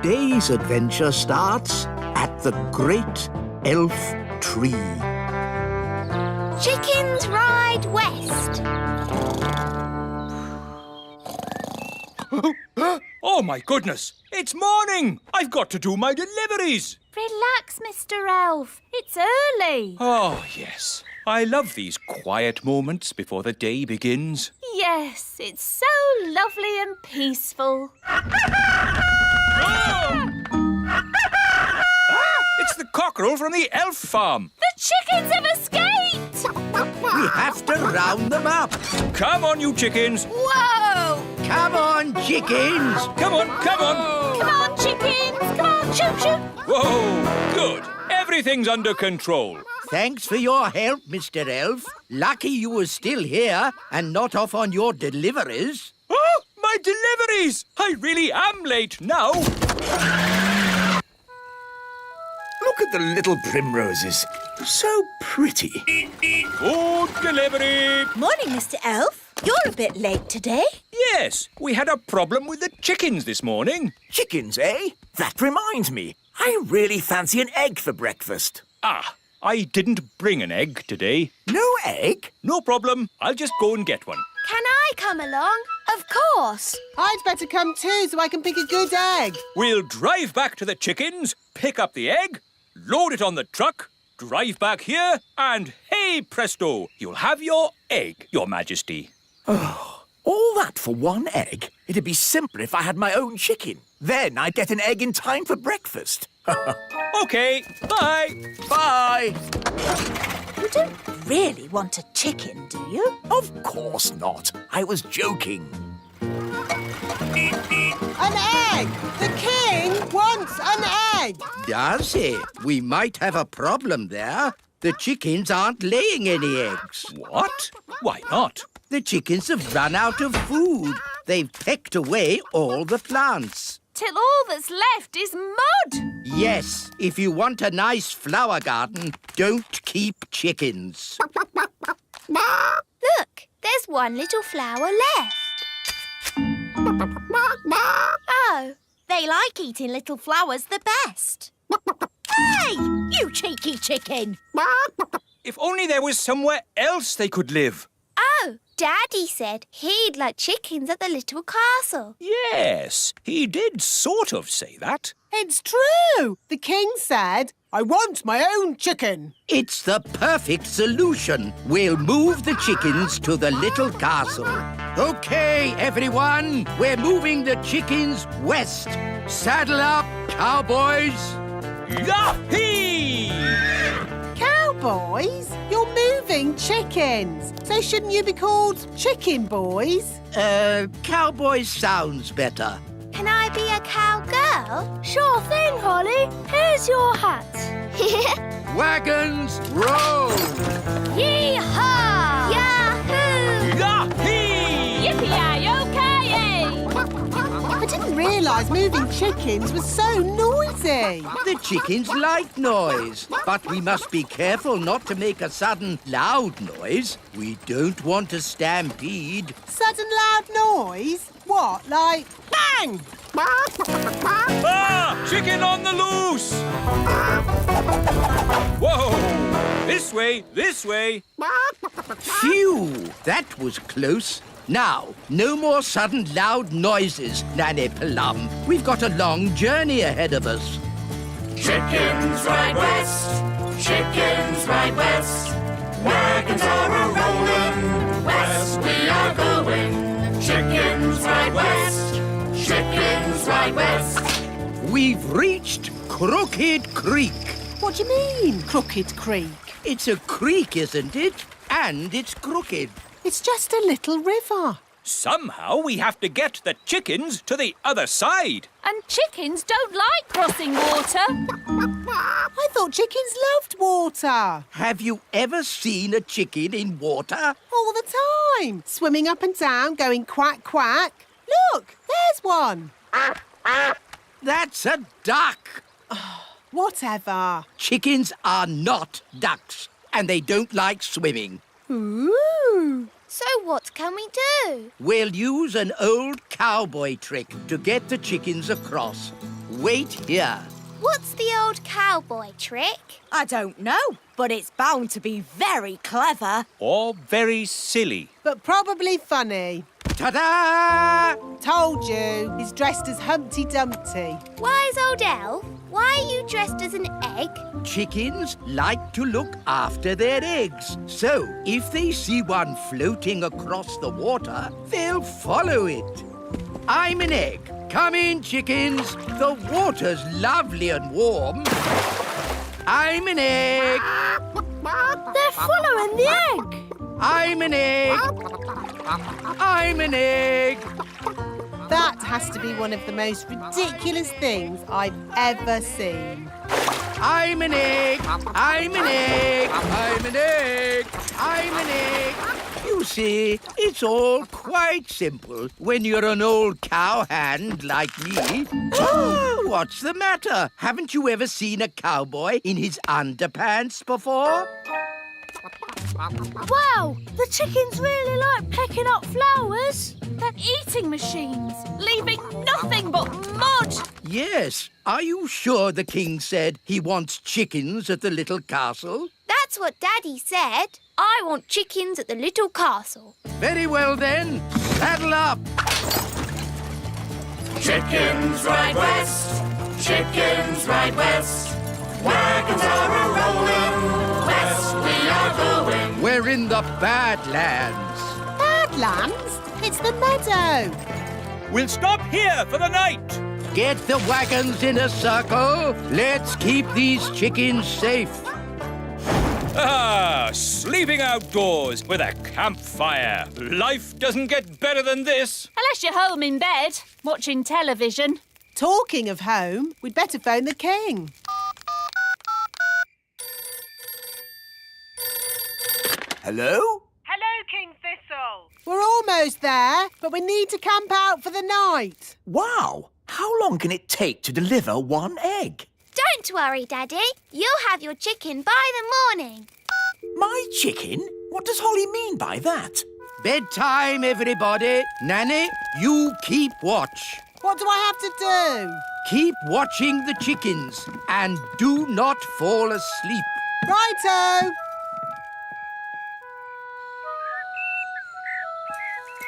Today's adventure starts at the Great Elf Tree. Chickens ride west. Oh, my goodness! It's morning! I've got to do my deliveries! Relax, Mr. Elf. It's early. Oh, yes. I love these quiet moments before the day begins. Yes, it's so lovely and peaceful. It's the cockerel from the elf farm. The chickens have escaped! We have to round them up. Come on, you chickens. Whoa! Come on, chickens. Come on, come on. Come on, chickens! Come on, shoot, shoot! Whoa, good. Everything's under control. Thanks for your help, Mr. Elf. Lucky you were still here and not off on your deliveries. Oh, my deliveries! I really am late now. Look at the little primroses. So pretty. Food delivery. Morning, Mr. Elf. You're a bit late today. Yes, we had a problem with the chickens this morning. Chickens, eh? That reminds me. I really fancy an egg for breakfast. Ah, I didn't bring an egg today. No egg? No problem. I'll just go and get one. Can I come along? Of course. I'd better come too so I can pick a good egg. We'll drive back to the chickens, pick up the egg, load it on the truck, drive back here, and hey presto, you'll have your egg, Your Majesty. All that for one egg? It'd be simpler if I had my own chicken. Then I'd get an egg in time for breakfast. OK, bye. Bye. You don't really want a chicken, do you? Of course not. I was joking. An egg! The king wants an egg! Does he? We might have a problem there. The chickens aren't laying any eggs. What? Why not? The chickens have run out of food. They've pecked away all the plants. Till all that's left is mud. Yes, if you want a nice flower garden, don't keep chickens. Look, there's one little flower left. Oh, they like eating little flowers the best. Hey, you cheeky chicken! If only there was somewhere else they could live. Oh, Daddy said he'd like chickens at the little castle. Yes, he did sort of say that. It's true! The king said, I want my own chicken. It's the perfect solution. We'll move the chickens to the little castle. OK, everyone, we're moving the chickens west. Saddle up, cowboys. Yahee! Cowboys? You're moving chickens. So shouldn't you be called chicken boys? Cowboys sounds better. Can I be a cowgirl? Sure thing, Holly. Here's your hat. Wagons, roll! Yee-haw! Yahoo! Yahee! Yippee-yi-yo-ki-yay! I didn't realise moving chickens was so noisy. The chickens like noise, but we must be careful not to make a sudden loud noise. We don't want a stampede. Sudden loud noise? What, like bang? Ah! Chicken on the loose! Whoa! This way, this way. Phew! That was close. Now, no more sudden loud noises, Nanny Plum. We've got a long journey ahead of us. Chickens ride west, chickens ride west. Wagons are a-rolling, west we are going. Chickens ride west, chickens ride west. We've reached Crooked Creek. What do you mean, Crooked Creek? It's a creek, isn't it? And it's crooked. It's just a little river. Somehow we have to get the chickens to the other side. And chickens don't like crossing water. I thought chickens loved water. Have you ever seen a chicken in water? All the time. Swimming up and down, going quack, quack. Look, there's one. That's a duck. Whatever. Chickens are not ducks, and they don't like swimming. Ooh. So what can we do? We'll use an old cowboy trick to get the chickens across. wait here. What's the old cowboy trick? I don't know, but it's bound to be very clever. Or very silly. But probably funny. Ta-da! Told you, he's dressed as Humpty Dumpty. Wise old elf, why are you dressed as an egg? Chickens like to look after their eggs. So, if they see one floating across the water, they'll follow it. I'm an egg. Come in, chickens. The water's lovely and warm. I'm an egg. They're following the egg. I'm an egg. I'm an egg. That has to be one of the most ridiculous things I've ever seen. I'm an egg. I'm an egg. I'm an egg. I'm an egg. You see, it's all quite simple when you're an old cowhand like me. What's the matter? Haven't you ever seen a cowboy in his underpants before? Wow, the chickens really like picking up flowers. They're eating machines, leaving nothing but mud. Yes. Are you sure the king said he wants chickens at the little castle? That's what Daddy said. I want chickens at the little castle. Very well then. Saddle up. Chickens ride west, chickens ride west. Wagons are a-rolling, west we are going. We're in the Badlands. Badlands? It's the meadow. We'll stop here for the night. Get the wagons in a circle. Let's keep these chickens safe. Ah, sleeping outdoors with a campfire. Life doesn't get better than this. Unless you're home in bed, watching television. Talking of home, we'd better phone the king. Hello? Hello, King Thistle. We're almost there, but we need to camp out for the night. Wow! How long can it take to deliver one egg? Don't worry, Daddy. You'll have your chicken by the morning. My chicken? What does Holly mean by that? Bedtime, everybody. Nanny, you keep watch. What do I have to do? Keep watching the chickens and do not fall asleep. Righto.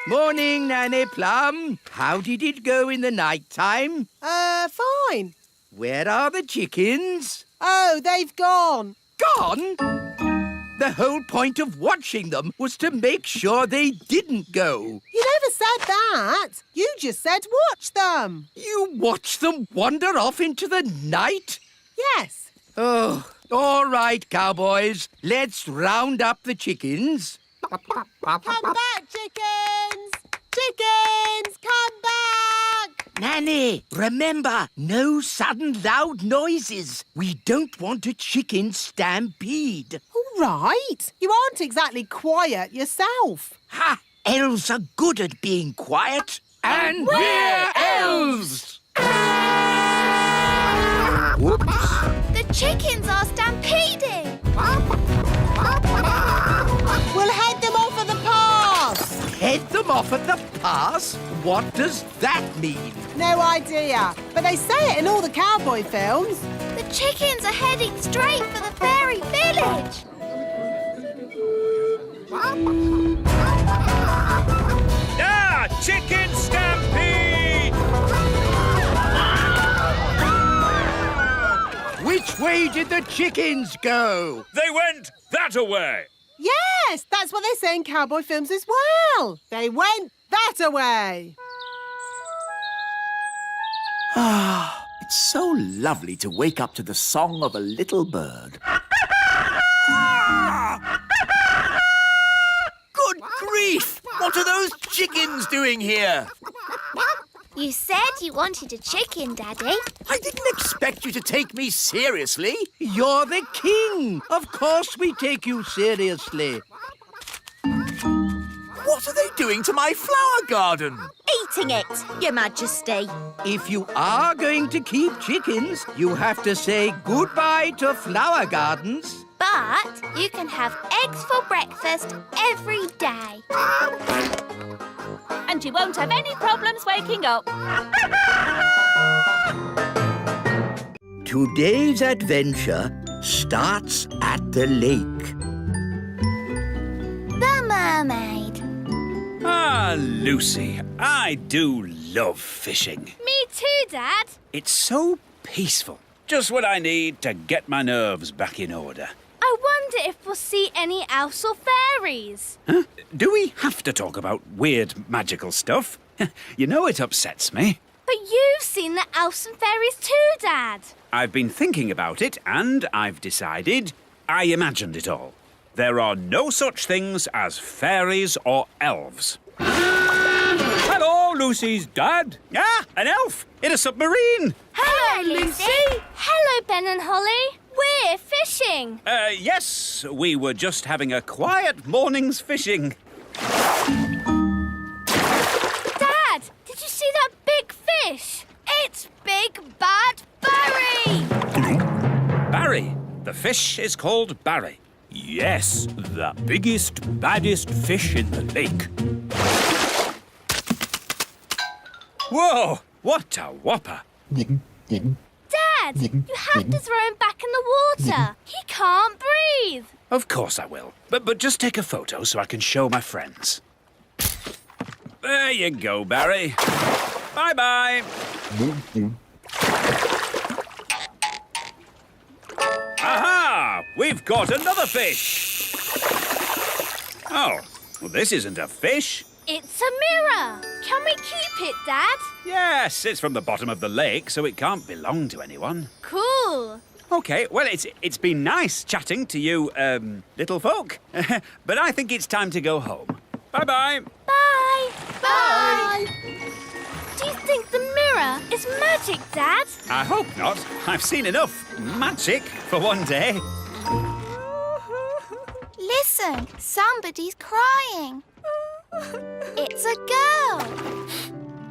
Morning, Nanny Plum. How did it go in the night time? Fine. Where are the chickens? Oh, they've gone. Gone? The whole point of watching them was to make sure they didn't go. You never said that. You just said watch them. You watched them wander off into the night? Yes. Oh, all right, cowboys. Let's round up the chickens. Come back, chickens! Chickens, come back! Nanny, remember, no sudden loud noises. We don't want a chicken stampede. All right. You aren't exactly quiet yourself. Ha! Elves are good at being quiet. And we're elves! Whoops. The chickens are stampeding. We'll head them off at the pass. Head them off at the pass? What does that mean? No idea. But they say it in all the cowboy films. The chickens are heading straight for the fairy village. Ah, chicken stampede! Which way did the chickens go? They went that-a-way. Yes, that's what they say in cowboy films as well. They went that-a-way. Ah, it's so lovely to wake up to the song of a little bird. Good grief! What are those chickens doing here? You said you wanted a chicken, Daddy. I didn't expect you to take me seriously. You're the king. Of course we take you seriously. What are they doing to my flower garden? Eating it, Your Majesty. If you are going to keep chickens, you have to say goodbye to flower gardens. But you can have eggs for breakfast every day. And you won't have any problems waking up. today's adventure starts at the lake. The mermaid. Ah, Lucy, I do love fishing. Me too, Dad. It's so peaceful. Just what I need to get my nerves back in order. I wonder if we'll see any elves or fairies. Huh? Do we have to talk about weird magical stuff? You know it upsets me. But you've seen the elves and fairies too, Dad. I've been thinking about it and I've decided I imagined it all. There are no such things as fairies or elves. Hello, Lucy's dad. Ah, an elf in a submarine. Hello, Lucy. Hello, Ben and Holly. We're fishing. Yes, we were just having a quiet morning's fishing. Dad, did you see that big fish? It's Big Bad Barry. Barry. The fish is called Barry. Yes, the biggest, baddest fish in the lake. Whoa, what a whopper. Dad, you have to throw him back in the water. He can't breathe. Of course I will. But just take a photo so I can show my friends. There you go, Barry. Bye-bye. Aha! We've caught another fish. Oh, well, this isn't a fish. It's a mirror. Can we keep it, Dad? Yes, it's from the bottom of the lake, so it can't belong to anyone. Cool. Okay, well, it's been nice chatting to you, little folk. But I think it's time to go home. Bye-bye. Bye. Bye. Do you think the mirror is magic, Dad? I hope not. I've seen enough magic for one day. Listen, somebody's crying. It's a girl.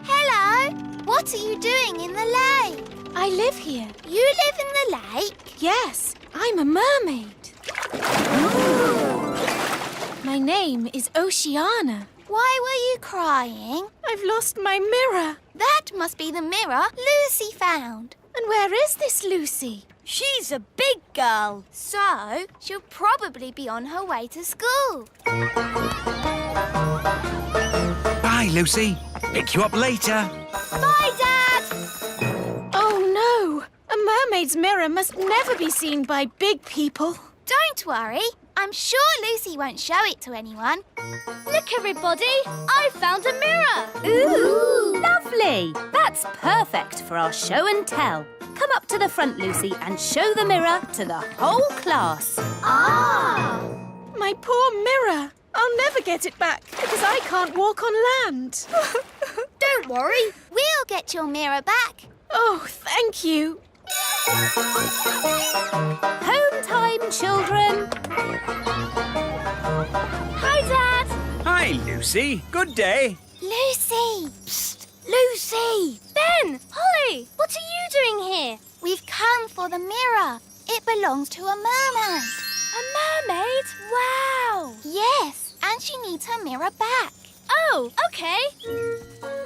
Hello, what are you doing in the lake? I live here. You live in the lake? Yes, I'm a mermaid. My name is Oceana. Why were you crying? I've lost my mirror. That must be the mirror Lucy found. And where is this Lucy? She's a big girl, so she'll probably be on her way to school. Bye, Lucy. Pick you up later. Bye, Dad! Oh no! A mermaid's mirror must never be seen by big people. Don't worry. I'm sure Lucy won't show it to anyone. Look, everybody! I found a mirror! Ooh, lovely! That's perfect for our show and tell. Come up to the front, Lucy, and show the mirror to the whole class. Ah! My poor mirror! I'll never get it back because I can't walk on land. Don't worry. We'll get your mirror back. Oh, thank you. Home time, children. Hi, Dad. Hi, Lucy. Good day. Lucy! Psst! Lucy! Ben, Holly, what are you doing here? We've come for the mirror. It belongs to a mermaid. A mermaid? Wow. Yes, and she needs her mirror back. Oh, okay.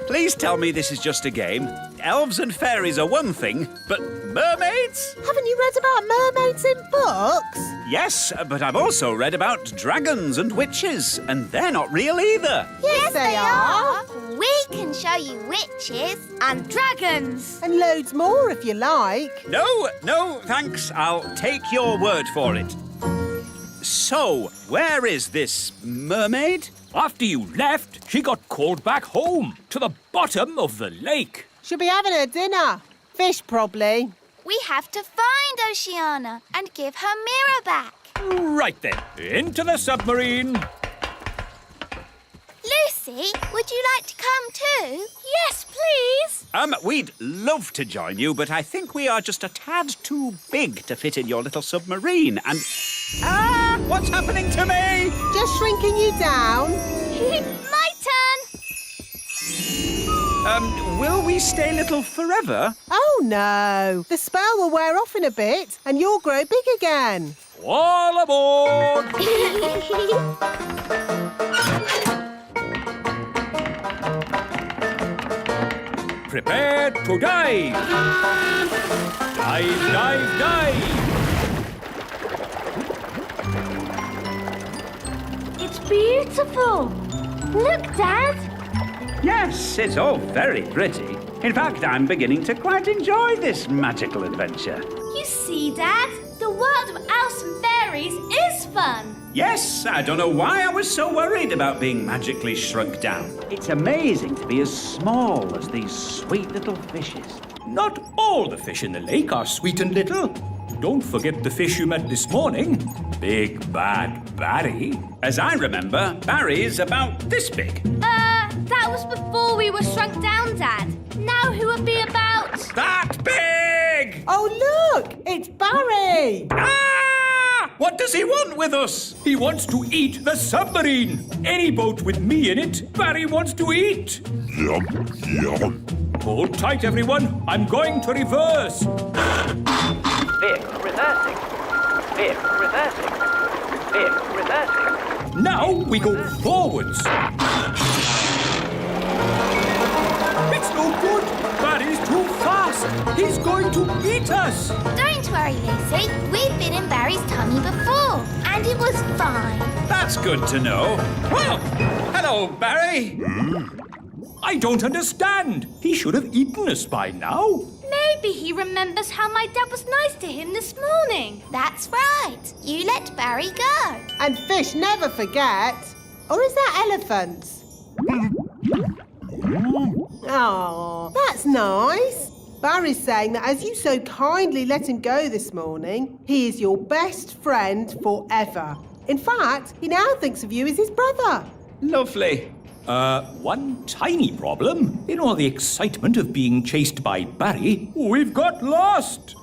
Please tell me this is just a game. Elves and fairies are one thing, but mermaids? Haven't you read about mermaids in books? Yes, but I've also read about dragons and witches, and they're not real either. Yes, they are. We can show you witches and dragons. And loads more if you like. No, thanks. I'll take your word for it. So, where is this mermaid? After you left, she got called back home to the bottom of the lake. She'll be having her dinner. Fish, probably. We have to find Oceana and give her mirror back. Right then, into the submarine. Lucy, would you like to come too? Yes, please. We'd love to join you, but I think we are just a tad too big to fit in your little submarine, and... Ah! What's happening to me? Just shrinking you down. My turn. Will we stay little forever? Oh, no. The spell will wear off in a bit and you'll grow big again. All aboard! Prepare to dive! Dive, dive, dive! It's beautiful. Look, Dad. Yes, it's all very pretty. In fact, I'm beginning to quite enjoy this magical adventure. You see, Dad, the world of elves and fairies is fun. Yes, I don't know why I was so worried about being magically shrunk down. It's amazing to be as small as these sweet little fishes. Not all the fish in the lake are sweet and little. Don't forget the fish you met this morning. Big Bad Barry. As I remember, Barry's about this big. That was before we were shrunk down, Dad. Now who would be about... That big! Oh, look! It's Barry! Ah! What does he want with us? He wants to eat the submarine. Any boat with me in it, Barry wants to eat. Yum, yum. Hold tight, everyone. I'm going to reverse. Vehicle reversing. Vehicle reversing. Vehicle reversing. Now we go forwards. It's no good. Barry's too fast. He's going to eat us. Don't worry, Lucy. We've been in Barry's tummy before, and it was fine. That's good to know. Well, hello, Barry. I don't understand. He should have eaten us by now. Maybe he remembers how my dad was nice to him this morning. That's right. You let Barry go. And fish never forget. Or is that elephants? Oh, that's nice. Barry's saying that as you so kindly let him go this morning, he is your best friend forever. In fact, he now thinks of you as his brother. Lovely. One tiny problem. In all the excitement of being chased by Barry, we've got lost.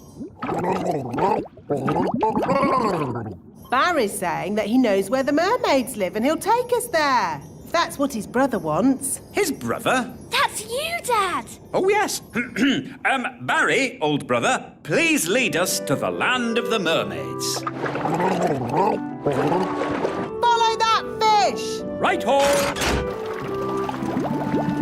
Barry's saying that he knows where the mermaids live and he'll take us there. If that's what his brother wants. His brother? That's you, Dad. Oh, yes. Barry, old brother, please lead us to the land of the mermaids. Follow that fish! Right-ho!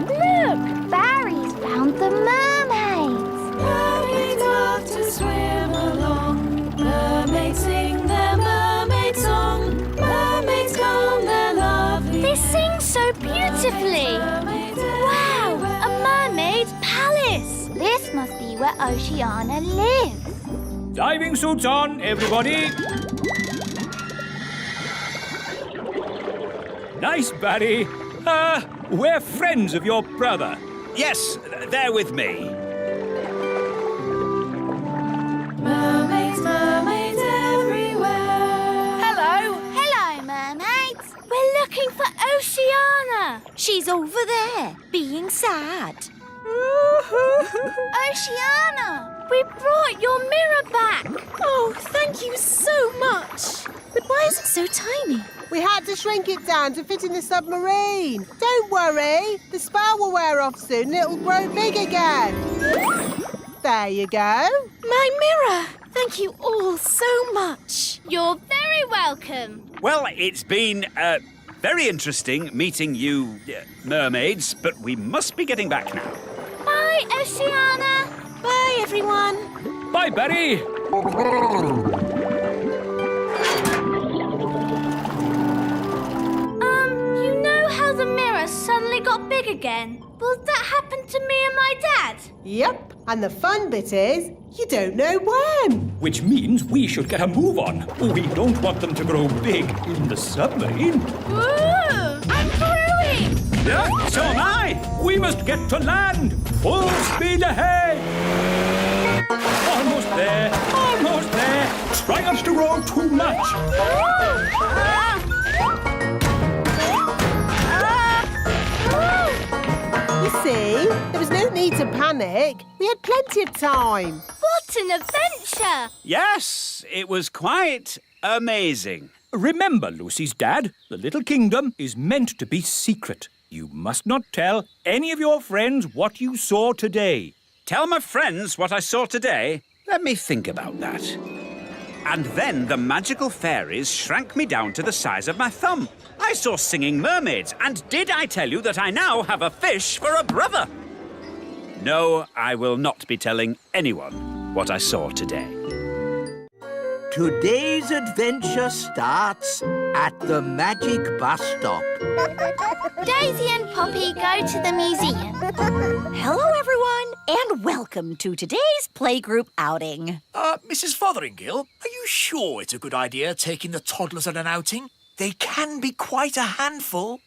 Look, Barry's found the mermaids. Mermaids love to swim along. Mermaids sing their mermaid song. Mermaids come, they're lovely. They sing so beautifully. Wow, a mermaid's palace. This must be where Oceana lives. Diving suits on, everybody. Nice, Barry. We're friends of your brother. Yes, they're with me. Mermaids, mermaids everywhere. Hello, mermaids. We're looking for Oceana. She's over there, being sad. Oceana! We brought your mirror back. Oh, thank you so much. But why is it so tiny? We had to shrink it down to fit in the submarine. Don't worry, the spell will wear off soon and it'll grow big again. There you go. My mirror. Thank you all so much. You're very welcome. Well, it's been very interesting meeting you, mermaids, but we must be getting back now. Bye, Oceana. Bye, everyone. Bye, Barry. You know how the mirror suddenly got big again? Will that happen to me and my dad? Yep, and the fun bit is, you don't know when. Which means we should get a move on. We don't want them to grow big in the submarine. Ooh, I'm growing. Yeah, so am I. We must get to land. Full speed ahead. Almost there. Almost there. Try not to grow too much. You see, there was no need to panic. We had plenty of time. What an adventure. Yes, it was quite amazing. Remember, Lucy's dad, the little kingdom is meant to be secret. You must not tell any of your friends what you saw today. Tell my friends what I saw today? Let me think about that. And then the magical fairies shrank me down to the size of my thumb. I saw singing mermaids, and did I tell you that I now have a fish for a brother? No, I will not be telling anyone. what I saw today. Today's adventure starts at the magic bus stop. Daisy and Poppy go to the museum. Hello, everyone, and welcome to today's playgroup outing. Mrs. Fotheringill, are you sure it's a good idea taking the toddlers on an outing? They can be quite a handful.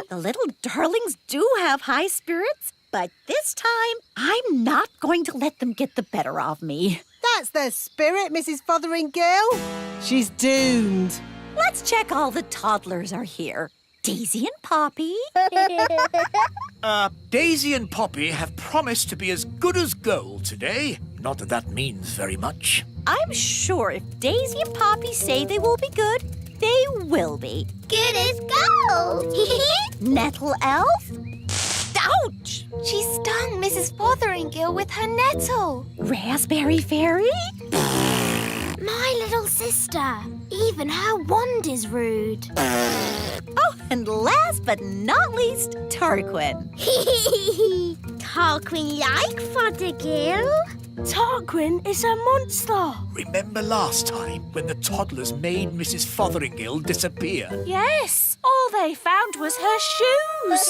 The little darlings do have high spirits, but this time I'm not going to let them get the better of me. That's their spirit, Mrs. Fotheringill. She's doomed. Let's check all the toddlers are here. Daisy and Poppy. Daisy and Poppy have promised to be as good as gold today. Not that that means very much. I'm sure if Daisy and Poppy say they will be good, they will be. Good as gold. Nettle elf? Ouch! She stung Mrs. Fotheringill with her nettle. Raspberry fairy? My little sister. Even her wand is rude. Oh, and last but not least, Tarquin. Tarquin like Fothergill. Tarquin is a monster. Remember last time when the toddlers made Mrs. Fotheringill disappear? Yes, all they found was her shoes.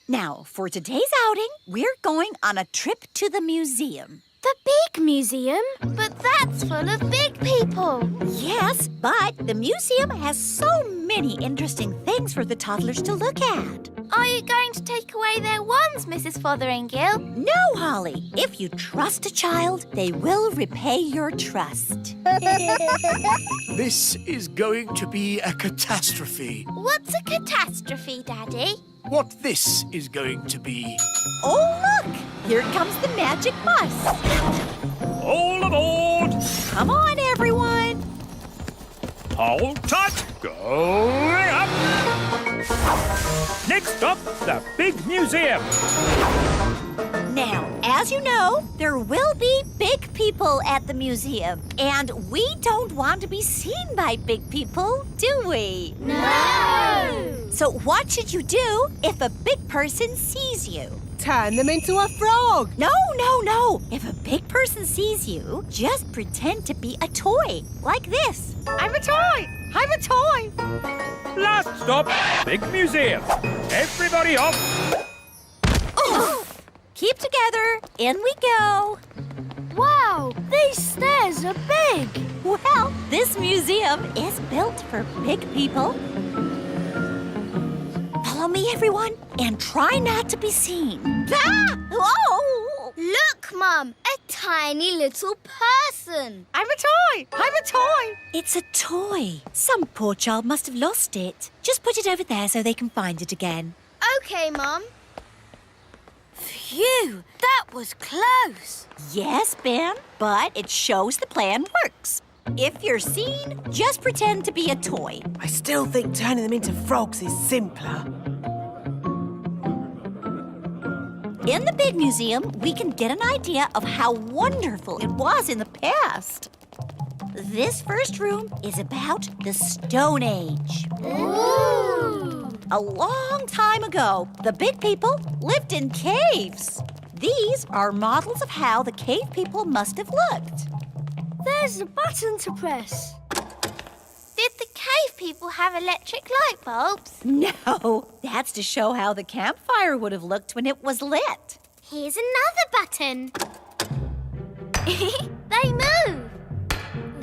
Now, for today's outing, we're going on a trip to the museum. The big museum? But that's full of big people. Yes, but the museum has so many interesting things for the toddlers to look at. Are you going to take away their wands, Mrs. Fotheringill? No, Holly. If you trust a child, they will repay your trust. This is going to be a catastrophe. What's a catastrophe, Daddy? What this is going to be. Oh, look! Here comes the magic bus. All aboard! Come on, everyone. Hold tight! Going up! Next up, the big museum. Now, as you know, there will be big people at the museum. And we don't want to be seen by big people, do we? No! So what should you do if a big person sees you? Turn them into a frog. No. If a big person sees you, just pretend to be a toy, like this. I'm a toy! I'm a toy! Last stop, big museum. Everybody off. Oh. Keep together. In we go. Wow, these stairs are big. Well, this museum is built for big people. Follow me, everyone, and try not to be seen. Ah! Oh! Look, Mum, a tiny little person. I'm a toy! I'm a toy! It's a toy. Some poor child must have lost it. Just put it over there so they can find it again. Okay, Mum. Phew, that was close. Yes, Ben, but it shows the plan works. If you're seen, just pretend to be a toy. I still think turning them into frogs is simpler. In the big museum, we can get an idea of how wonderful it was in the past. This first room is about the Stone Age. Ooh. A long time ago, the big people lived in caves. These are models of how the cave people must have looked. There's a button to press. Did the cave people have electric light bulbs? No, that's to show how the campfire would have looked when it was lit. Here's another button. They move.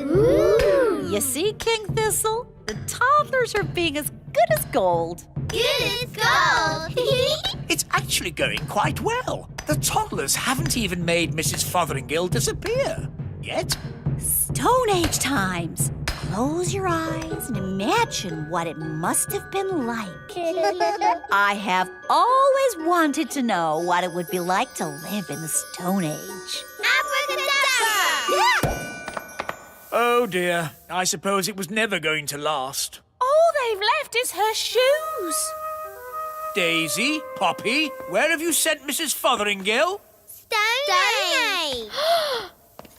Ooh. You see, King Thistle? The toddlers are being as good as gold. Good as gold. It's actually going quite well. The toddlers haven't even made Mrs. Fotheringill disappear yet. Stone Age times. Close your eyes and imagine what it must have been like. I have always wanted to know what it would be like to live in the Stone Age. Abracadabra! Oh dear, I suppose it was never going to last. All they've left is her shoes. Daisy, Poppy, where have you sent Mrs. Fotheringill? Stone Age.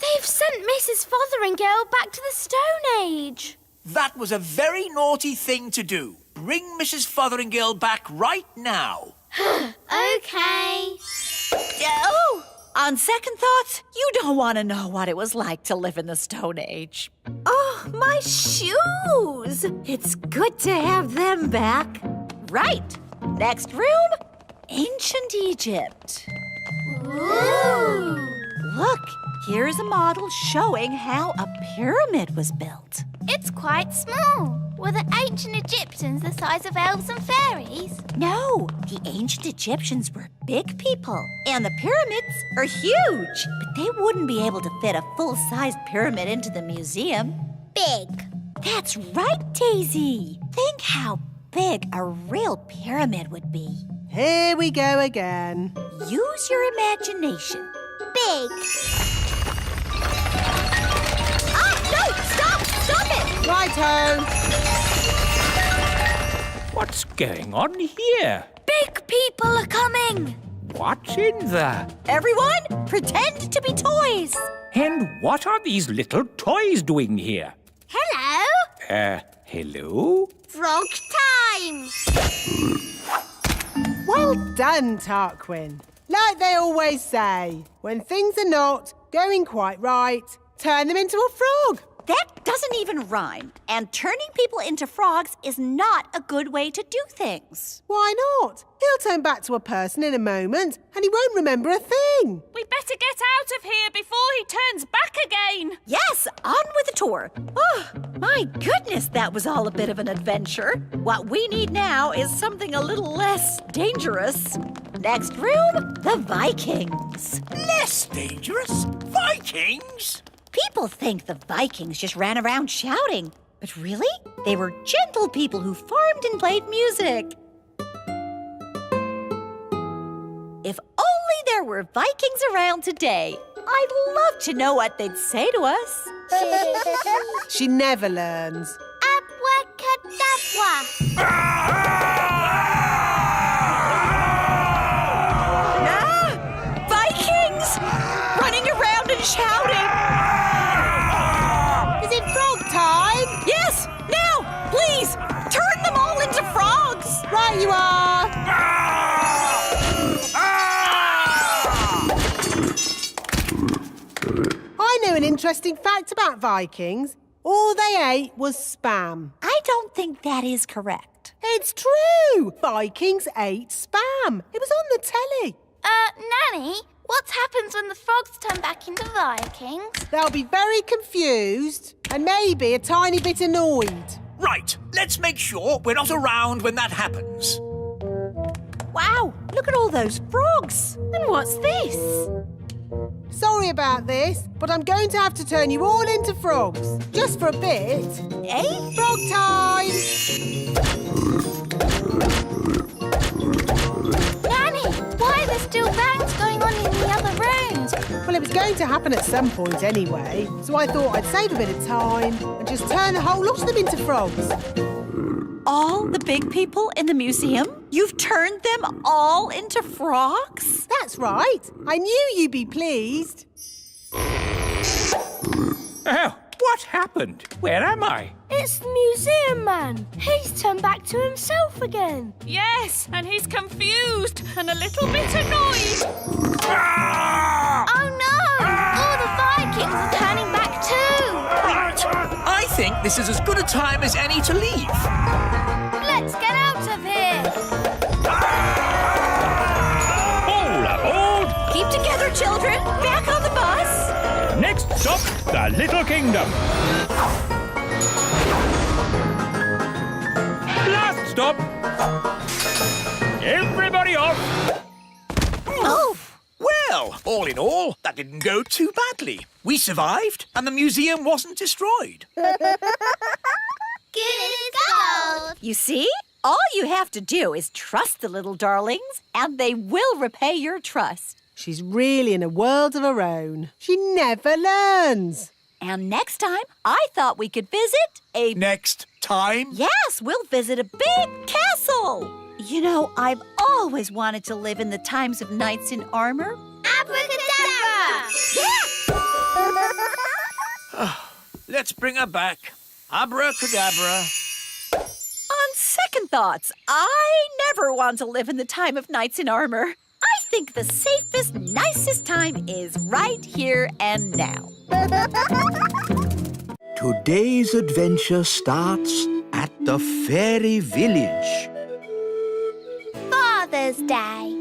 They've sent Mrs. Fotheringill back to the Stone Age. That was a very naughty thing to do. Bring Mrs. Fotheringill back right now. Okay. Oh, On second thoughts, you don't want to know what it was like to live in the Stone Age. Oh, my shoes! It's good to have them back. Right. Next room, ancient Egypt. Ooh! Look, here's a model showing how a pyramid was built. It's quite small. Were the ancient Egyptians the size of elves and fairies? No, the ancient Egyptians were big people, and the pyramids are huge. But they wouldn't be able to fit a full-sized pyramid into the museum. Big. That's right, Daisy. Think how big a real pyramid would be. Here we go again. Use your imagination. Big. No! Stop it! Righto. What's going on here? Big people are coming. What's in there? Everyone, pretend to be toys. And what are these little toys doing here? Hello. Hello? Frog time. Well done, Tarquin. Like they always say, when things are not going quite right, turn them into a frog. That doesn't even rhyme. And turning people into frogs is not a good way to do things. Why not? He'll turn back to a person in a moment and he won't remember a thing. We better get out of here before he turns back again. Yes, on with the tour. Oh, my goodness, that was all a bit of an adventure. What we need now is something a little less dangerous. Next room, the Vikings. Less dangerous? Vikings? People think the Vikings just ran around shouting. But really, they were gentle people who farmed and played music. If only there were Vikings around today. I'd love to know what they'd say to us. She never learns. Abracadabra. Vikings! Running around and shouting. Is it frog time? Yes, now, please, turn them all into frogs. Right you are. I know an interesting fact about Vikings. All they ate was spam. I don't think that is correct. It's true. Vikings ate spam. It was on the telly. Nanny, what happens when the frogs turn back into Vikings? They'll be very confused and maybe a tiny bit annoyed. Right, let's make sure we're not around when that happens. Wow, look at all those frogs. And what's this? Sorry about this, but I'm going to have to turn you all into frogs. Just for a bit. Eh? Frog time! Nanny, why are there still bangs going on in the other rooms? Well, it was going to happen at some point anyway, so I thought I'd save a bit of time and just turn the whole lot of them into frogs. All the big people in the museum? You've turned them all into frogs? That's right. I knew you'd be pleased. Oh, what happened? Where am I? It's the museum man. He's turned back to himself again. Yes, and he's confused and a little bit annoyed. Oh no! All the Vikings are turning back too. Right, I think this is as good a time as any to leave. Let's get out of here. All aboard! Keep together, children. Back on the bus. Next stop, the Little Kingdom. Last stop. Everybody off. Oh, Well, all in all, that didn't go too badly. We survived, and the museum wasn't destroyed. Good as gold. you see? All you have to do is trust the little darlings, and they will repay your trust. She's really in a world of her own. She never learns. And next time, I thought we could visit a... Next time? Yes, we'll visit a big castle. You know, I've always wanted to live in the times of knights in armor. Abracadabra. Let's bring her back. Abracadabra. On second thoughts, I never want to live in the time of knights in armor. I think the safest, nicest time is right here and now. Today's adventure starts at the fairy village. Father's Day.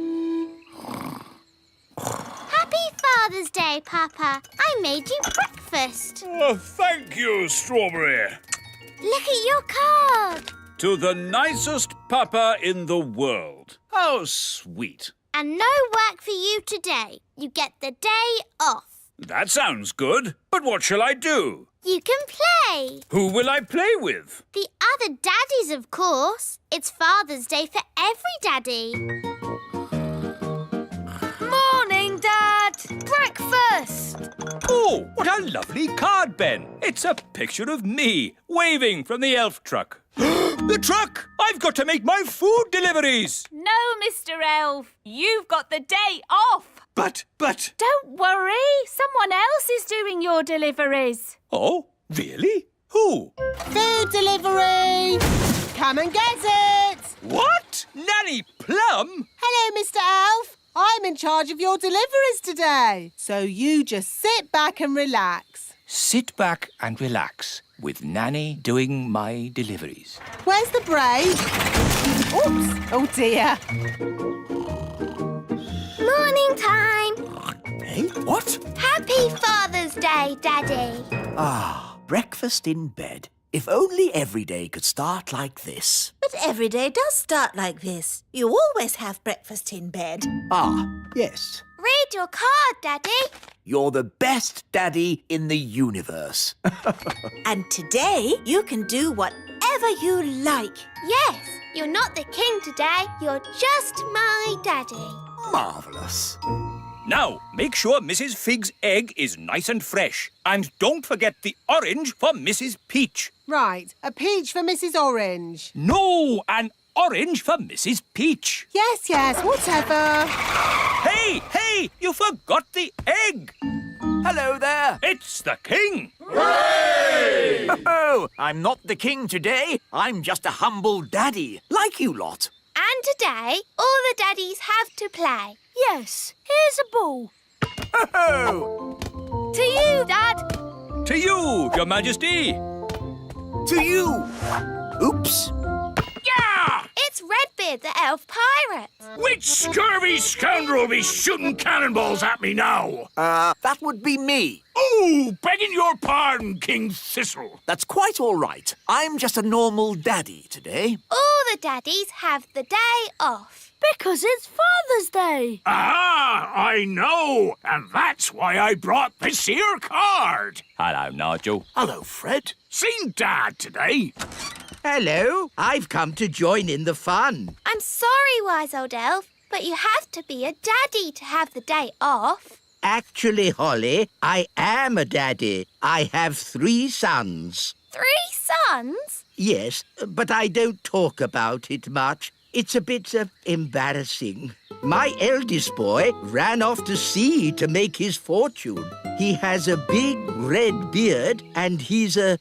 Happy Father's Day, Papa. I made you breakfast. Oh, thank you, Strawberry. Look at your card. To the nicest papa in the world. How sweet. And no work for you today. You get the day off. That sounds good. But what shall I do? You can play. Who will I play with? The other daddies, of course. It's Father's Day for every daddy. Morning, Dad. Breakfast. Oh, what a lovely card, Ben. It's a picture of me waving from the elf truck. The truck! I've got to make my food deliveries. No, Mr. Elf. You've got the day off. But... Don't worry. Someone else is doing your deliveries. Oh, really? Who? Food delivery! Come and get it! What? Nanny Plum? Hello, Mr. Elf. I'm in charge of your deliveries today. So you just sit back and relax. Sit back and relax with Nanny doing my deliveries. Where's the break? Oops! Oh, dear. Morning time. Hey, what? Happy Father's Day, Daddy. Ah, breakfast in bed. If only every day could start like this. But every day does start like this. You always have breakfast in bed. Ah, yes. Read your card, Daddy. You're the best daddy in the universe. And today, you can do whatever you like. Yes, you're not the king today. You're just my daddy. Marvellous. Now, make sure Mrs. Fig's egg is nice and fresh. And don't forget the orange for Mrs. Peach. Right, a peach for Mrs. Orange. No, an orange for Mrs. Peach. Yes, whatever. Hey, you forgot the egg. Hello there. It's the king. Hooray! Oh, I'm not the king today. I'm just a humble daddy, like you lot. And today, all the daddies have to play. Yes, here's a ball. Oh! To you, Dad. To you, Your Majesty. To you. Oops. Yeah! It's Redbeard, the elf pirate. Which scurvy scoundrel be shooting cannonballs at me now? That would be me. Oh, begging your pardon, King Thistle. That's quite all right. I'm just a normal daddy today. All the daddies have the day off. Because it's Father's Day. Ah, I know. And that's why I brought this here card. Hello, Nigel. Hello, Fred. Seen Dad today? Hello, I've come to join in the fun. I'm sorry, wise old elf, but you have to be a daddy to have the day off. Actually, Holly, I am a daddy. I have 3 sons. 3 sons? Yes, but I don't talk about it much. It's a bit embarrassing. My eldest boy ran off to sea to make his fortune. He has a big red beard and he's a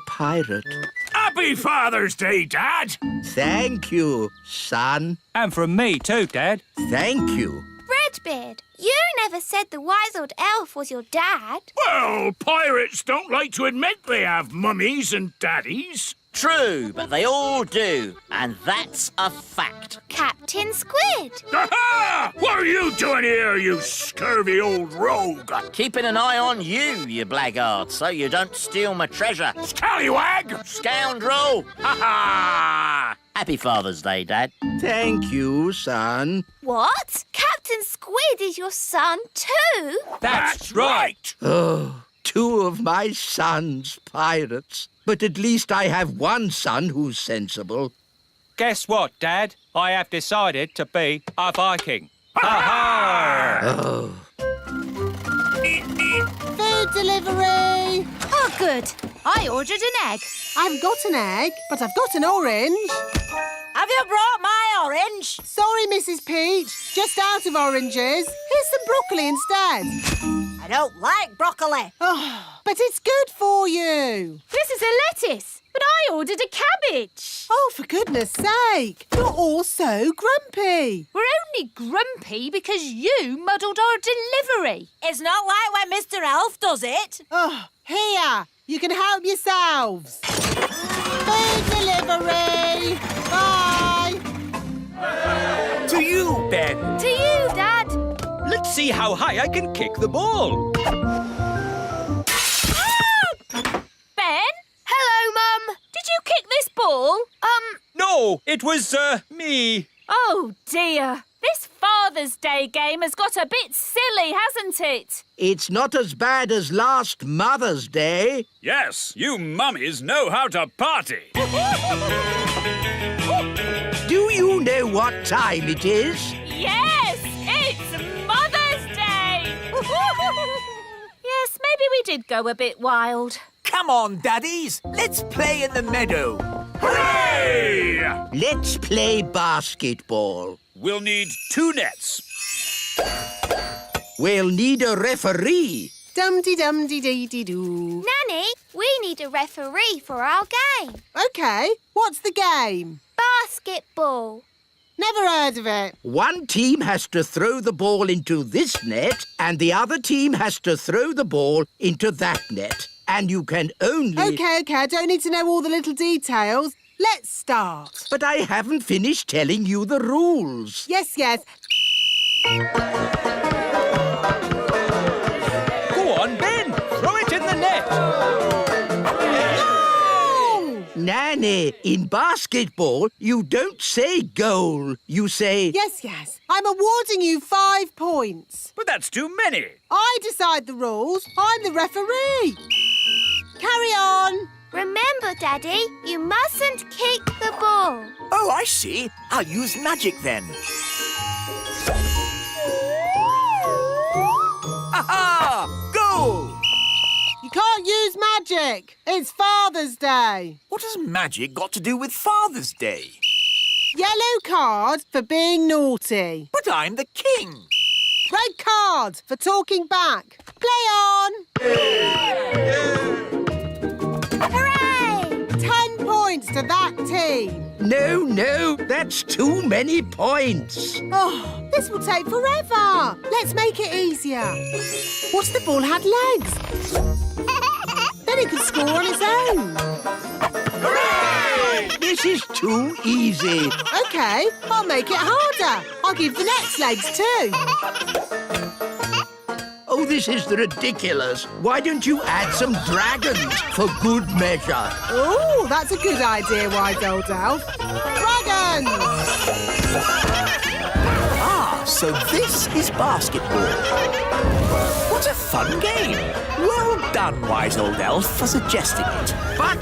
pirate. Happy Father's Day, Dad. Thank you, son. And from me too, Dad. Thank you. Redbeard, you never said the wise old elf was your dad. Well, pirates don't like to admit they have mummies and daddies. True, but they all do, and that's a fact. Captain Squid. Aha! What are you doing here, you scurvy old rogue? Keeping an eye on you, you blackguard, so you don't steal my treasure. Scallywag! Scoundrel! Ha ha! Happy Father's Day, Dad. Thank you, son. What? Captain Squid is your son too? That's right. Oh, 2 of my sons pirates. But at least I have one son who's sensible. Guess what, Dad? I have decided to be a Viking. Ha-ha! Oh. Food delivery! Oh, good. I ordered an egg. I haven't got an egg, but I've got an orange. Have you brought my orange? Sorry, Mrs. Peach. Just out of oranges. Here's some broccoli instead. I don't like broccoli. Oh, but it's good for you. This is a lettuce, but I ordered a cabbage. Oh, for goodness sake. You're all so grumpy. We're only grumpy because you muddled our delivery. It's not like when Mr. Elf does it. Oh, here. You can help yourselves. Food delivery. Bye. To you, Ben. To you, Dad. Let's see how high I can kick the ball. Ben? Hello, Mum. Did you kick this ball? No, it was, me. Oh, dear. This Father's Day game has got a bit silly, hasn't it? It's not as bad as last Mother's Day. Yes, you mummies know how to party. Do you know what time it is? Yes, it's Mother's Day. Yes, maybe we did go a bit wild. Come on, daddies. Let's play in the meadow. Hooray! Let's play basketball. We'll need 2 nets. We'll need a referee. Dum-de-dum-de-dee-dee-doo. Nanny, we need a referee for our game. OK, what's the game? Basketball. Never heard of it. One team has to throw the ball into this net and the other team has to throw the ball into that net. And you can only... OK, I don't need to know all the little details. Let's start. But I haven't finished telling you the rules. Yes. Go on, Ben. Throw it in the net. No! Nanny, in basketball, you don't say goal. You say... Yes. I'm awarding you 5 points. But that's too many. I decide the rules. I'm the referee. Carry on. Remember, Daddy, you mustn't kick the ball. Oh, I see. I'll use magic then. Ha-ha! Goal! You can't use magic. It's Father's Day. What has magic got to do with Father's Day? Yellow card for being naughty. But I'm the king. Red card for talking back. Play on. Hooray! 10 points to that team. No, that's too many points. Oh, this will take forever. Let's make it easier. What if the ball had legs? Then it could score on its own. Hooray! This is too easy. OK, I'll make it harder. I'll give the next legs too. Oh, this is ridiculous. Why don't you add some dragons for good measure? Oh, that's a good idea, wise old elf. Dragons! Ah, so this is basketball. What a fun game. Well done, wise old elf, for suggesting it. But...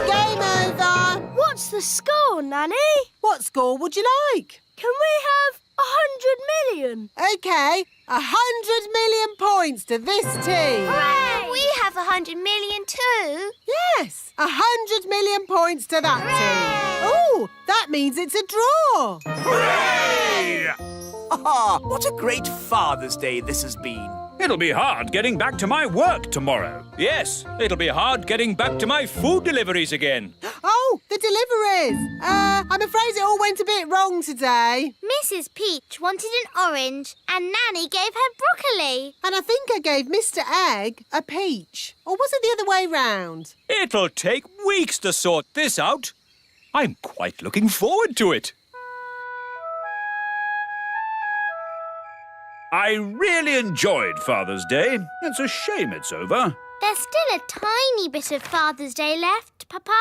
Game over. What's the score, Nanny? What score would you like? Can we have 100 million? OK, 100 million points to this team. Hooray! We have 100 million too. Yes, 100 million points to that team. Oh, that means it's a draw. Hooray! Ah, what a great Father's Day this has been. It'll be hard getting back to my work tomorrow. Yes, it'll be hard getting back to my food deliveries again. Oh, the deliveries. I'm afraid it all went a bit wrong today. Mrs. Peach wanted an orange and Nanny gave her broccoli. And I think I gave Mr. Egg a peach. Or was it the other way round? It'll take weeks to sort this out. I'm quite looking forward to it. I really enjoyed Father's Day. It's a shame it's over. There's still a tiny bit of Father's Day left, Papa.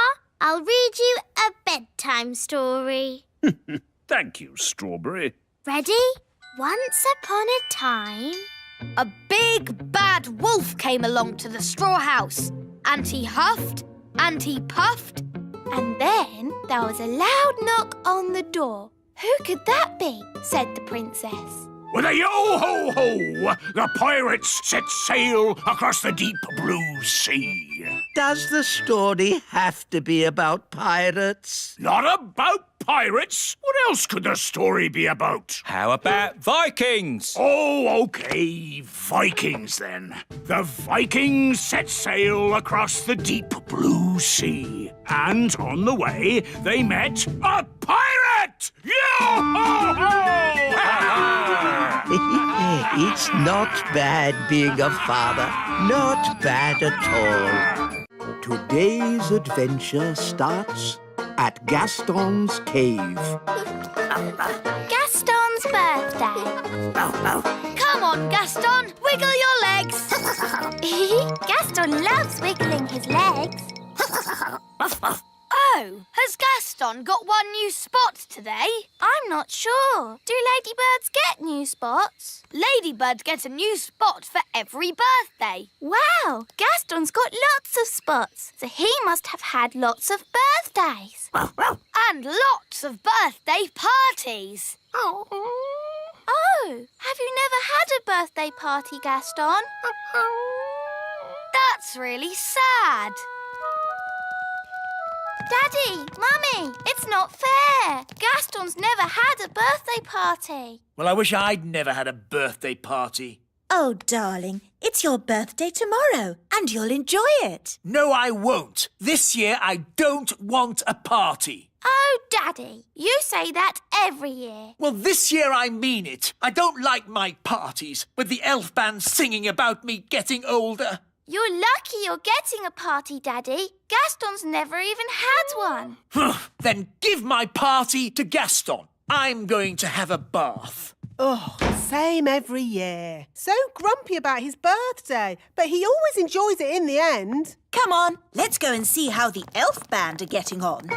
I'll read you a bedtime story. Thank you, Strawberry. Ready? Once upon a time... A big bad wolf came along to the straw house, and he huffed and he puffed. And then there was a loud knock on the door. Who could that be? Said the princess. With a yo-ho-ho, the pirates set sail across the deep blue sea. Does the story have to be about pirates? Not about pirates. What else could the story be about? How about Vikings? Oh, OK, Vikings then. The Vikings set sail across the deep blue sea. And on the way, they met a pirate! It's not bad being a father. Not bad at all. Today's adventure starts at Gaston's cave. Gaston's birthday. Come on, Gaston, wiggle your legs. Gaston loves wiggling his legs. Oh, has Gaston got one new spot today? I'm not sure. Do ladybirds get new spots? Ladybirds get a new spot for every birthday. Wow, Gaston's got lots of spots, so he must have had lots of birthdays. And lots of birthday parties. Oh, have you never had a birthday party, Gaston? That's really sad. Daddy, Mummy, it's not fair. Gaston's never had a birthday party. Well, I wish I'd never had a birthday party. Oh, darling, it's your birthday tomorrow, and you'll enjoy it. No, I won't. This year, I don't want a party. Oh, Daddy, you say that every year. Well, this year I mean it. I don't like my parties, with the elf band singing about me getting older. You're lucky you're getting a party, Daddy. Gaston's never even had one. Then give my party to Gaston. I'm going to have a bath. Oh, same every year. So grumpy about his birthday, but he always enjoys it in the end. Come on, let's go and see how the elf band are getting on.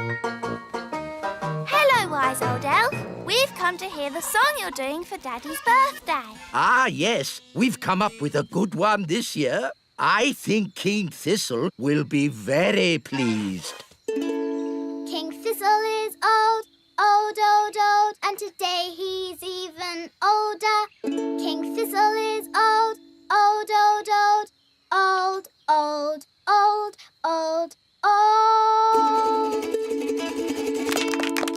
Hello, wise old elf. We've come to hear the song you're doing for Daddy's birthday. Ah, yes. We've come up with a good one this year. I think King Thistle will be very pleased. King Thistle is old, old, old, old, and today he's even older. King Thistle is old, old, old, old, old, old, old, old, old.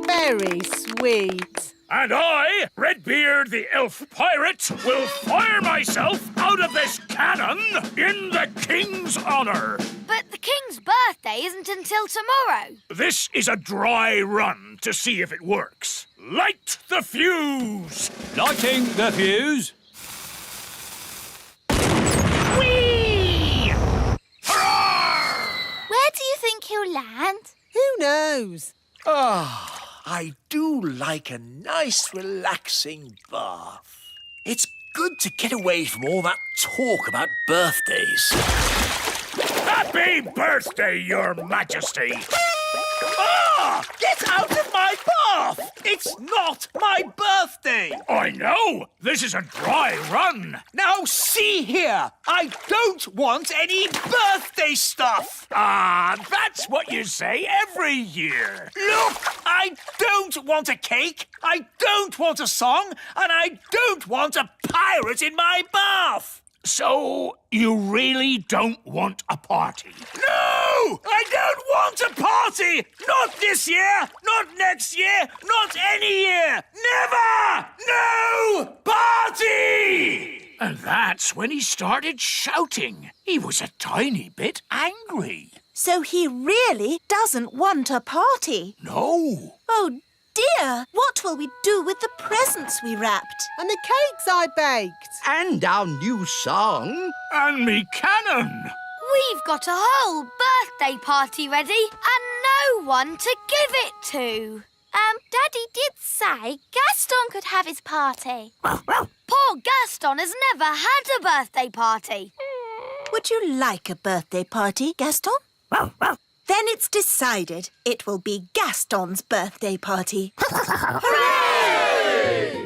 Very sweet. And I, Redbeard the Elf Pirate, will fire myself out of this cannon in the King's honour. But the King's birthday isn't until tomorrow. This is a dry run to see if it works. Light the fuse! Lighting the fuse. Whee! Hurrah! Where do you think he'll land? Who knows? I do like a nice, relaxing bath. It's good to get away from all that talk about birthdays. Happy birthday, Your Majesty! Get out of my bath! It's not my birthday! I know! This is a dry run! Now, see here! I don't want any birthday stuff! That's what you say every year! Look! I don't want a cake, I don't want a song, and I don't want a pirate in my bath! So, you really don't want a party? No! I don't want a party! Not this year! Not next year! Not any year! Never! No party! And that's when he started shouting. He was a tiny bit angry. So he really doesn't want a party? No. Oh, dear! What will we do with the presents we wrapped? And the cakes I baked. And our new song. And me cannon. We've got a whole birthday party ready and no one to give it to. Daddy did say Gaston could have his party. Poor Gaston has never had a birthday party. Would you like a birthday party, Gaston? Then it's decided. It will be Gaston's birthday party. Hooray!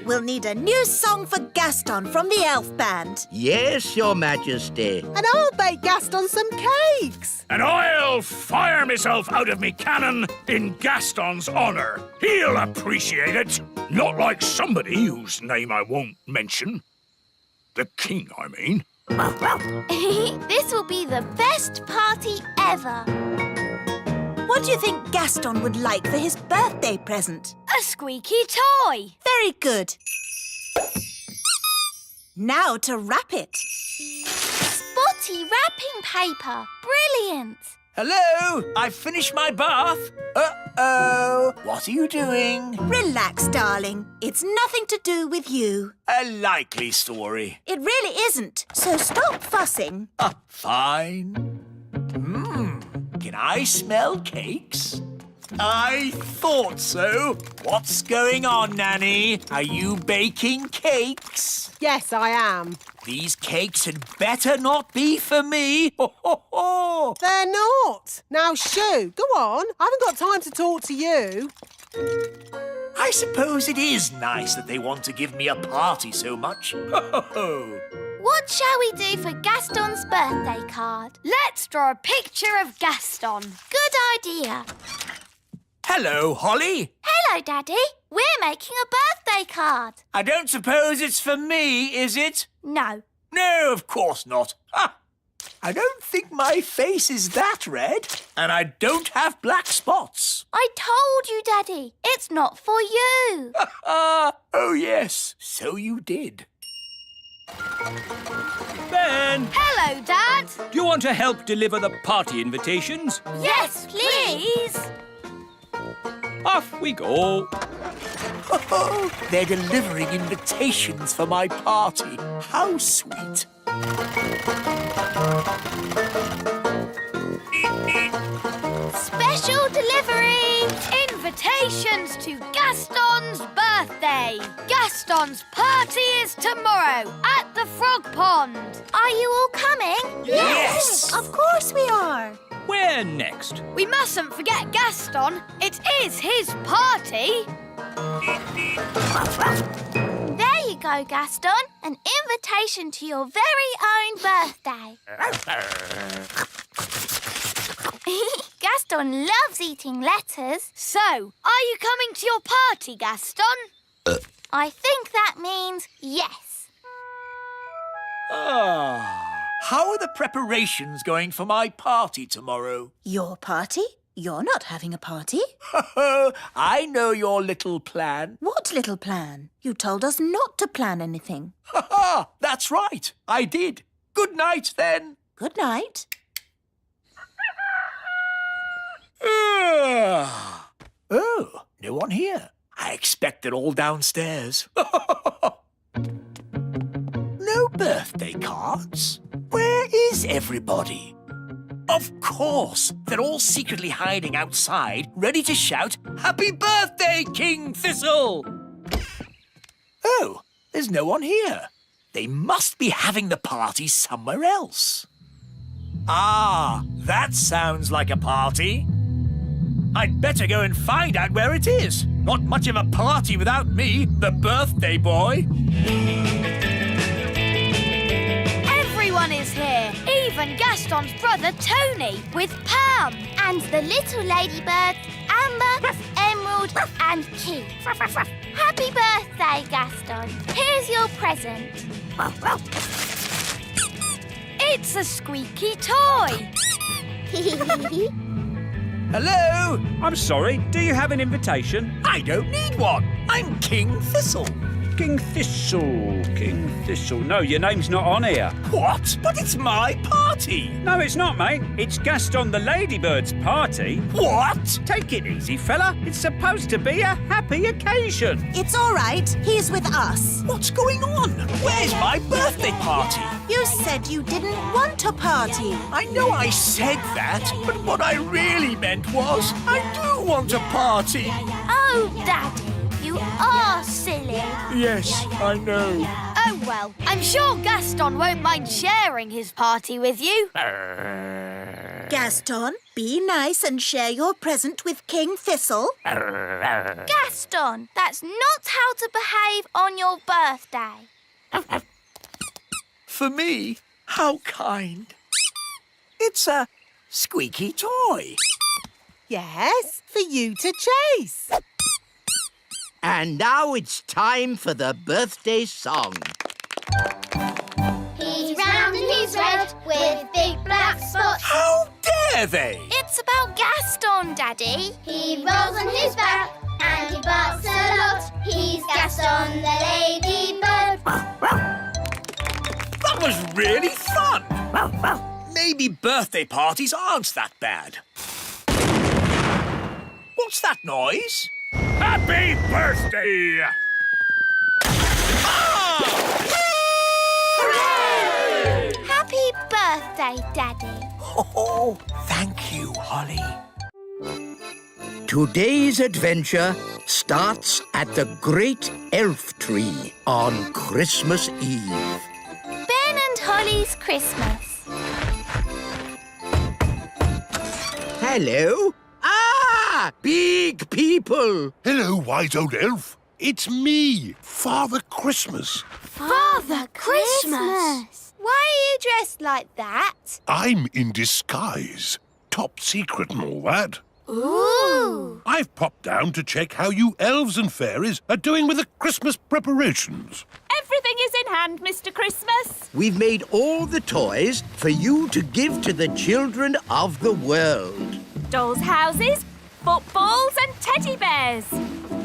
We'll need a new song for Gaston from the elf band. Yes, Your Majesty. And I'll bake Gaston some cakes. And I'll fire myself out of me cannon in Gaston's honour. He'll appreciate it. Not like somebody whose name I won't mention. The king, I mean. This will be the best party ever. What do you think Gaston would like for his birthday present? A squeaky toy. Very good. Now to wrap it. Spotty wrapping paper. Brilliant. Hello, I've finished my bath. Uh-oh, what are you doing? Relax, darling. It's nothing to do with you. A likely story. It really isn't, so stop fussing. Fine. Can I smell cakes? I thought so. What's going on, Nanny? Are you baking cakes? Yes, I am. These cakes had better not be for me. Ho, ho, ho. They're not. Now, shoo, go on. I haven't got time to talk to you. I suppose it is nice that they want to give me a party so much. Ho, ho, ho. What shall we do for Gaston's birthday card? Let's draw a picture of Gaston. Good idea. Hello, Holly. Hello, Daddy. We're making a birthday card. I don't suppose it's for me, is it? No. No, of course not. Ha! I don't think my face is that red, and I don't have black spots. I told you, Daddy. It's not for you. Oh, yes, so you did. Ben, Hello, Dad. do you want to help deliver the party invitations? Yes, please. Off we go. They're delivering invitations for my party. How sweet. Special delivery. Invitations to Gaston's birthday. Gaston's party is tomorrow at the Frog Pond. Are you all coming? Yes! Of course we are. Where next? We mustn't forget Gaston. It is his party. There you go, Gaston. An invitation to your very own birthday. Gaston loves eating letters. So, are you coming to your party, Gaston? I think that means yes. How are the preparations going for my party tomorrow? Your party? You're not having a party. I know your little plan. What little plan? You told us not to plan anything. That's right. I did. Good night, then. Good night. Oh, no one here. I expect they're all downstairs. No birthday cards? Where is everybody? Of course, they're all secretly hiding outside, ready to shout, "Happy birthday, King Thistle!" Oh, there's no one here. They must be having the party somewhere else. Ah, that sounds like a party. I'd better go and find out where it is. Not much of a party without me, the birthday boy. Everyone is here. Even Gaston's brother Tony with Pam. And the little ladybirds Amber, Emerald and Keith. Happy birthday, Gaston. Here's your present. It's a squeaky toy. Hello? I'm sorry, do you have an invitation? I don't need one. I'm King Thistle. King Thistle, King Thistle. No, your name's not on here. What? But it's my party. No, it's not, mate. It's Gaston the Ladybird's party. What? Take it easy, fella. It's supposed to be a happy occasion. It's all right. He's with us. What's going on? Where's my birthday party? You said you didn't want a party. I know I said that, but what I really meant was I do want a party. Oh, Daddy, you are silly. Yes, I know. Oh, well, I'm sure Gaston won't mind sharing his party with you. Gaston, be nice and share your present with King Thistle. Gaston, that's not how to behave on your birthday. For me? How kind. It's a squeaky toy. Yes, for you to chase. And now it's time for the birthday song. He's round and he's red with big black spots. How dare they? It's about Gaston, Daddy. He rolls on his back and he barks Gaston the ladybird. That was really fun. Maybe birthday parties aren't that bad. What's that noise? Happy birthday! Happy birthday, Daddy. Oh, thank you, Holly. Today's adventure starts at the Great Elf Tree on Christmas Eve. Ben and Holly's Christmas. Hello? Ah! Big people! Hello, wise old elf. It's me, Father Christmas. Father Christmas. Why are you dressed like that? I'm in disguise. Top secret and all that. Ooh. I've popped down to check how you elves and fairies are doing with the Christmas preparations. Everything is in hand, Mr. Christmas. We've made all the toys for you to give to the children of the world. Dolls' houses, footballs and teddy bears.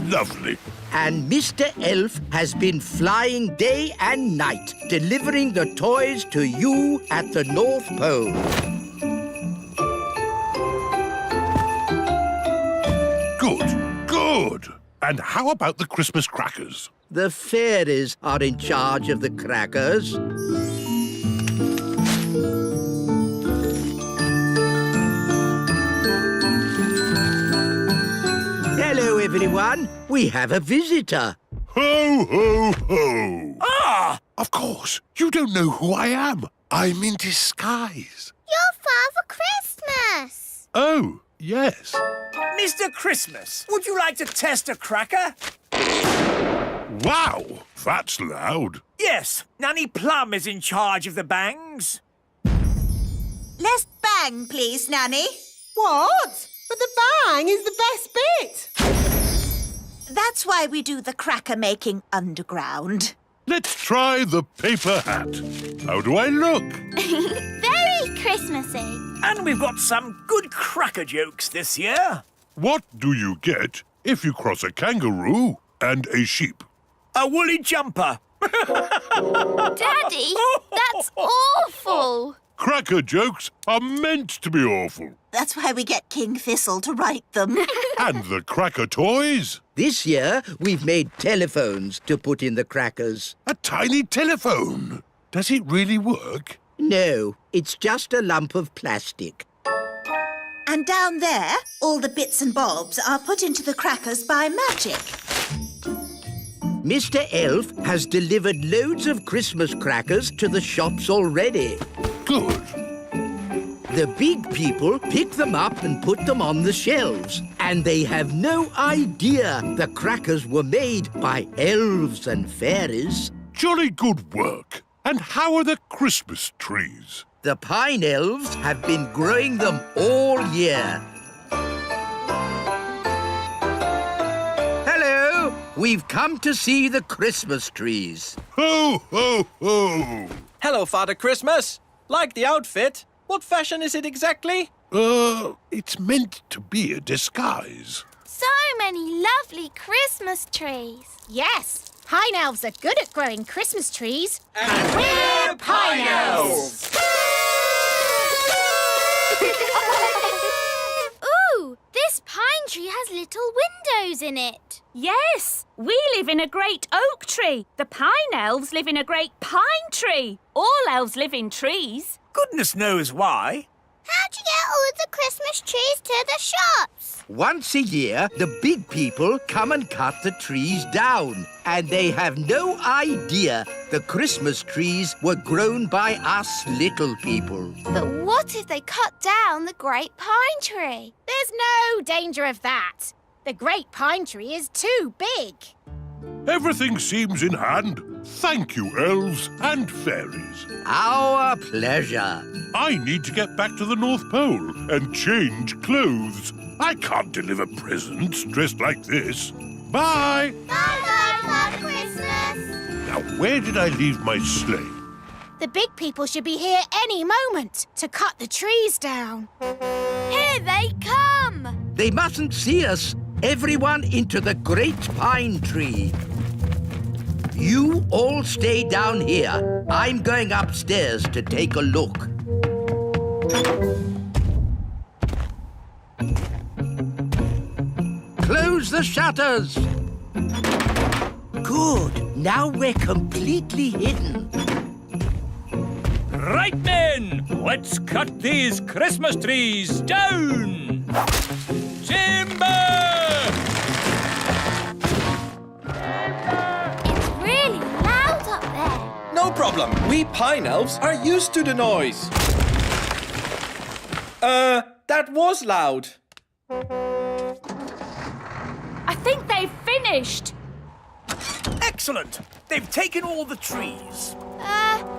Lovely. And Mr. Elf has been flying day and night, delivering the toys to you at the North Pole. Good, good. And how about the Christmas crackers? The fairies are in charge of the crackers. Hello, everyone. We have a visitor. Ho, ho, ho. Ah! Of course. You don't know who I am. I'm in disguise. You're Father Christmas. Oh, yes. Mr. Christmas, would you like to test a cracker? Wow, that's loud. Yes, Nanny Plum is in charge of the bangs. Less bang, please, Nanny. What? But the bang is the best bit. That's why we do the cracker making underground. Let's try the paper hat. How do I look? Very Christmassy. And we've got some good cracker jokes this year. What do you get if you cross a kangaroo and a sheep? A woolly jumper. Daddy, that's awful. Cracker jokes are meant to be awful. That's why we get King Thistle to write them. And the cracker toys? This year, we've made telephones to put in the crackers. A tiny telephone. Does it really work? No, it's just a lump of plastic. And down there, all the bits and bobs are put into the crackers by magic. Mr. Elf has delivered loads of Christmas crackers to the shops already. Good. The big people pick them up and put them on the shelves. And they have no idea the crackers were made by elves and fairies. Jolly good work. And how are the Christmas trees? The pine elves have been growing them all year. Hello! We've come to see the Christmas trees. Ho, ho, ho! Hello, Father Christmas. Like the outfit. What fashion is it exactly? It's meant to be a disguise. So many lovely Christmas trees. Yes, pine elves are good at growing Christmas trees. And we're Pine Elves! Ooh, this pine tree has little windows in it. Yes, we live in a great oak tree. The pine elves live in a great pine tree. All elves live in trees. Goodness knows why. How'd you get all the Christmas trees to the shops? Once a year, the big people come and cut the trees down. And they have no idea the Christmas trees were grown by us little people. But what if they cut down the great pine tree? There's no danger of that. The great pine tree is too big. Everything seems in hand. Thank you, elves and fairies. Our pleasure. I need to get back to the North Pole and change clothes. I can't deliver presents dressed like this. Bye! Bye-bye, Father Christmas. Now, where did I leave my sleigh? The big people should be here any moment to cut the trees down. Here they come. They mustn't see us. Everyone into the great pine tree. You all stay down here. I'm going upstairs to take a look. Close the shutters. Good. Now we're completely hidden. Right, men! Let's cut these Christmas trees down! Timber! It's really loud up there. No problem. We pine elves are used to the noise. That was loud. I think they've finished. Excellent. They've taken all the trees.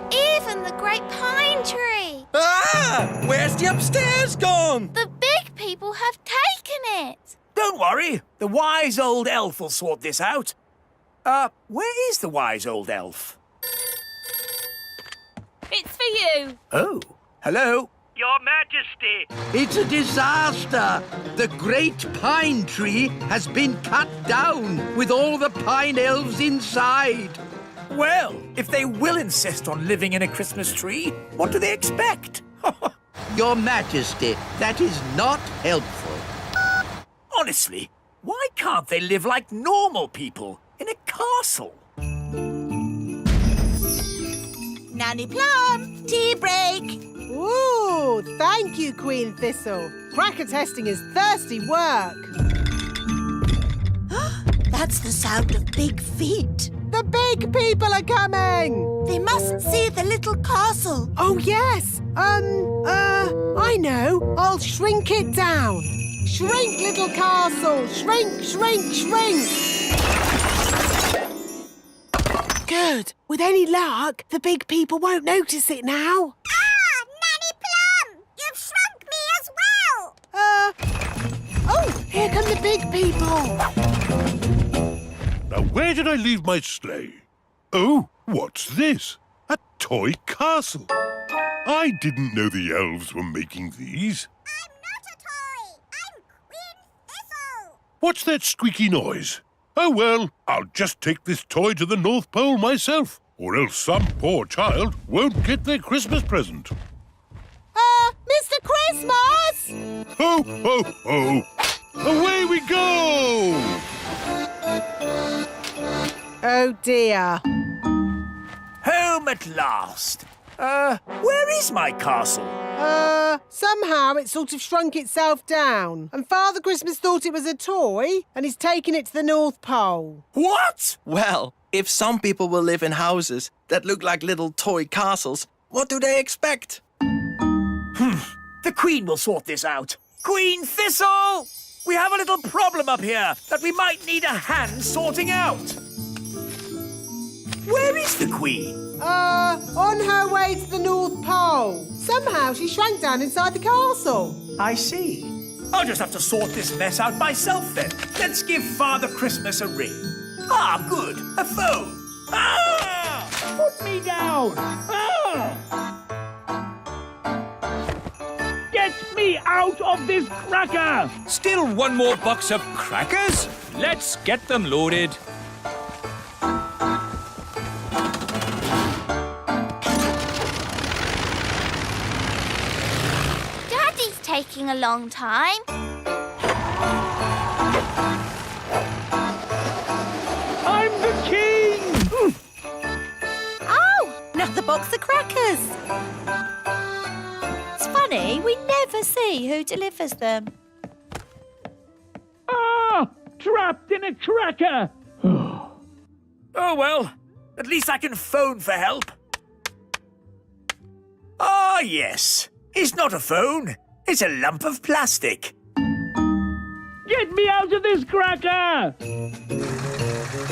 Even the great pine tree. Ah! Where's the upstairs gone? The big people have taken it. Don't worry. The wise old elf will sort this out. Where is the wise old elf? It's for you. Oh, hello. Your Majesty. It's a disaster. The great pine tree has been cut down with all the pine elves inside. Well, if they will insist on living in a Christmas tree, what do they expect? Your Majesty, that is not helpful. Honestly, why can't they live like normal people in a castle? Nanny Plum, tea break. Ooh, thank you, Queen Thistle. Cracker testing is thirsty work. That's the sound of big feet. The big people are coming. They mustn't see the little castle. Oh, yes. I know. I'll shrink it down. Shrink, little castle. Shrink, shrink, shrink. Good. With any luck, the big people won't notice it now. Nanny Plum! You've shrunk me as well! Oh, here come the big people. Now, where did I leave my sleigh? Oh, what's this? A toy castle. I didn't know the elves were making these. I'm not a toy! I'm Queen Thistle! What's that squeaky noise? Oh, well, I'll just take this toy to the North Pole myself, or else some poor child won't get their Christmas present. Mr. Christmas! Ho, ho, ho! Away we go! Oh, dear. Home at last. Where is my castle? Somehow it sort of shrunk itself down. And Father Christmas thought it was a toy, and he's taken it to the North Pole. What? Well, if some people will live in houses that look like little toy castles, what do they expect? The Queen will sort this out. Queen Thistle! We have a little problem up here that we might need a hand sorting out. Where is the Queen? On her way to the North Pole. Somehow she shrank down inside the castle. I see. I'll just have to sort this mess out myself then. Let's give Father Christmas a ring. Ah, good. A phone. Ah! Put me down. Ah! Get me out of this cracker! Still one more box of crackers? Let's get them loaded. Daddy's taking a long time. I'm the king! Oh, another box of crackers. It's funny, we never see who delivers them. Ah! Trapped in a cracker! Oh, well, at least I can phone for help. Ah, yes. It's not a phone. It's a lump of plastic. Get me out of this cracker!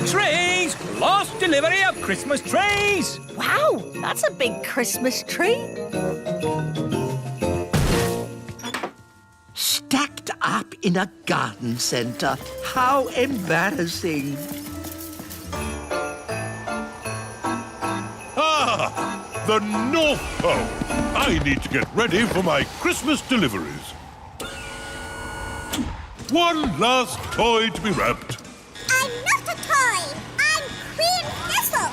Trees! Last delivery of Christmas trees! Wow, that's a big Christmas tree. Stacked up in a garden centre. How embarrassing. Ah! The North Pole! I need to get ready for my Christmas deliveries. One last toy to be wrapped. I'm not a toy! I'm Queen Thistle!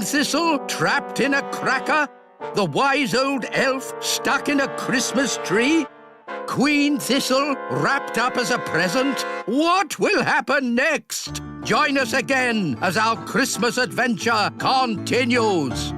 King Thistle trapped in a cracker? The wise old elf stuck in a Christmas tree? Queen Thistle wrapped up as a present? What will happen next? Join us again as our Christmas adventure continues.